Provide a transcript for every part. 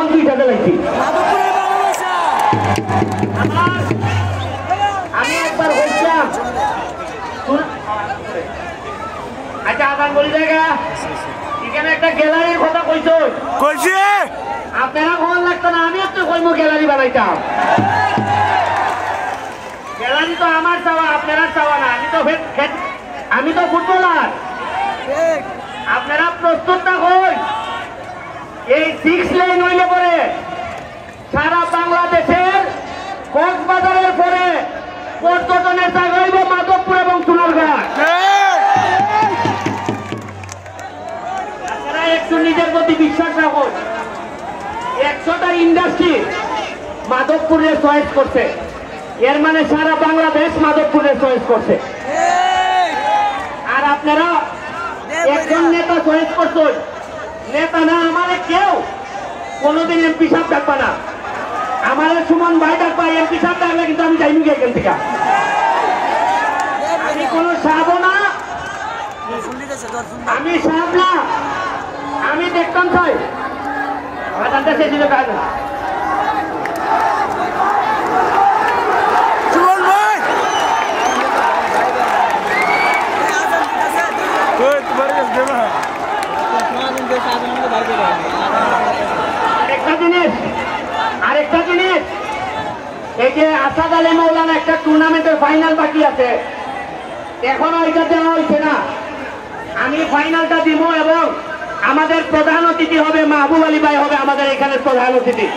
তখন দুইটা দেখাইছি আমি একবার হইছিলাম আচ্ছা আদান বলি জায়গা এখানে একটা গ্যালারির কথা কইছো কইছি আপনারা খবর লাগতো না আমি একটু কইমো গ্যালারি বানাইতাম গ্যালারি তো আমার চাওয়া আপনারা চাওয়া না আমি তো ফুটবলার আপনারা প্রস্তুত না হই এই 6 লেন হইলে পরে সারা বাংলাদেশের কক্সবাজারের পরে পর্যটনের জায়গা হইব মাধবপুর এবং সোনারঘাট আপনারা একটু নিজের প্রতি বিশ্বাস রাখুন 100টা ইন্ডাস্ট্রি মাধবপুরে চয়েস করছে এর মানে সারা বাংলাদেশ মাধবপুরে চয়েস করছে আর আপনারা একজন নেতা চয়েস করছেন নেতা না আমাদের কেউ কোনোদিন এমপি সাহেব ডাকবা না আমাদের সুমন ভাই ডাকবা এমপি সাহেব ডাকলে কিন্তু আমি যাইনি এখান থেকে আমি কোনো সাহাব না আমি সাহাব না আমি দেখতাম চাই কাজ না আরেকটা জিনিস এই যে আসাদ আলী মৌলানা একটা টুর্নামেন্টের ফাইনাল বাকি আছে এখনো এটা দেওয়া হয়েছে না আমি ফাইনালটা দিব এবং আমাদের প্রধান অতিথি হবে মাহবুব আলী ভাই হবে আমাদের এখানের প্রধান অতিথি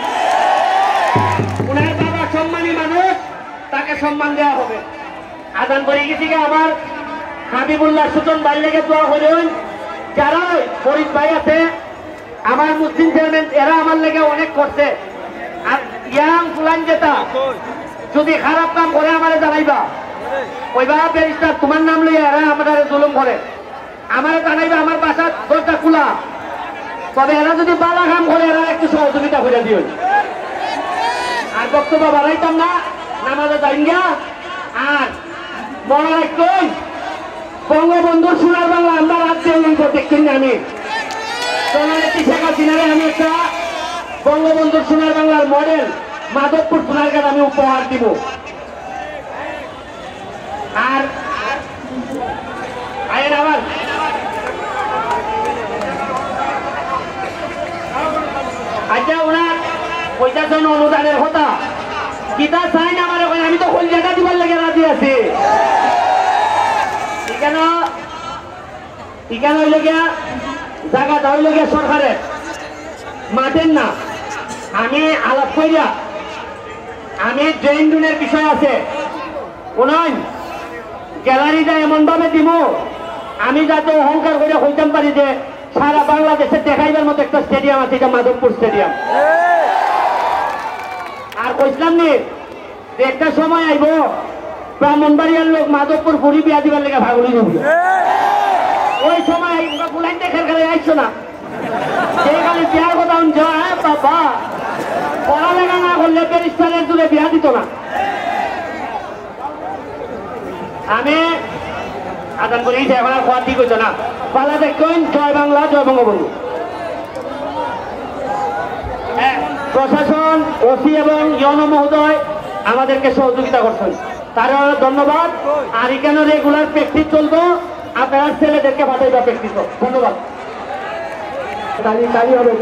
উনার বাবা সম্মানী মানুষ তাকে সম্মান দেওয়া হবে আদান করে গেছি আমার হাবিবুল্লাহ সুজন ভাই লেগে দোয়া হলেন যারা ফরিদ ভাই আছে আমার মুসলিম চেয়ারম্যান এরা আমার লেগে অনেক করছে আর ইয়াং ফুলান যেটা যদি খারাপ কাম করে আমার জানাইবা ওইবা ব্যারিস্টার তোমার নাম লইয়া এরা আমাদের জুলুম করে আমার জানাইবা আমার বাসার দরজা খোলা তবে এরা যদি বালা কাম করে এরা একটু সহযোগিতা করে দিও আর বক্তব্য বাড়াইতাম না নামাজে যাইন গা আর মনে রাখতেন বঙ্গবন্ধুর সোনার বাংলা আমরা রাজ্যে দেখছেন না আমি জননেত্রী শেখ হাসিনারে আমি একটা বঙ্গবন্ধুর সোনার বাংলার মডেল মাধবপুর সোনারঘাট আমি উপহার দিব আর আয়ের আবার আচ্ছা ওনার পয়সাজন অনুদানের কথা কিতা চাই না আমার আমি তো কোন জায়গা দিবার লাগে রাজি আছি ঠিকানা হইল গিয়া জায়গাটা হইল গিয়া সরকারের মাঠের না আমি আলাপ করিয়া আমি জেন্ডুনের বিষয় আছে কোন গ্যালারিটা এমন ভাবে দিব আমি যাতে অহংকার করে হইতাম পারি যে সারা বাংলাদেশে দেখাইবার মতো একটা স্টেডিয়াম আছে এটা মাধবপুর স্টেডিয়াম আর কইছিলাম নি একটা সময় আইব ব্রাহ্মণবাড়িয়ার লোক মাধবপুর পুরী বিয়া দিবার লেগে ভাগুলি নেব ওই সময় ফুলাইন দেখার খেলে আইসো না সেখানে বিয়ার কথা বাবা পড়ালেখা না করলে ব্যারিস্টারের দূরে বিয়া দিত না আমি আদান করি এখন আর খোয়া ঠিক হইতো না পালা দেখবেন জয় বাংলা জয় বঙ্গবন্ধু প্রশাসন ওসি এবং ইয়নো মহোদয় আমাদেরকে সহযোগিতা করছেন তার ধন্যবাদ আর এখানে রেগুলার প্র্যাকটিস চলবো আপনার ছেলেদেরকে পাঠাইবা প্র্যাকটিস ধন্যবাদ তালি হবে